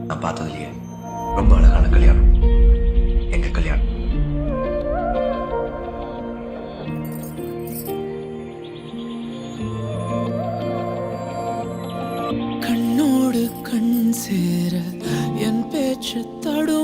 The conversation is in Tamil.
நான் பார்த்ததுலயே ரொம்ப அழகான கல்யாணம். எங்க கல்யாணம். கண்ணோடு கண் சேர என் பேச்சு தடும்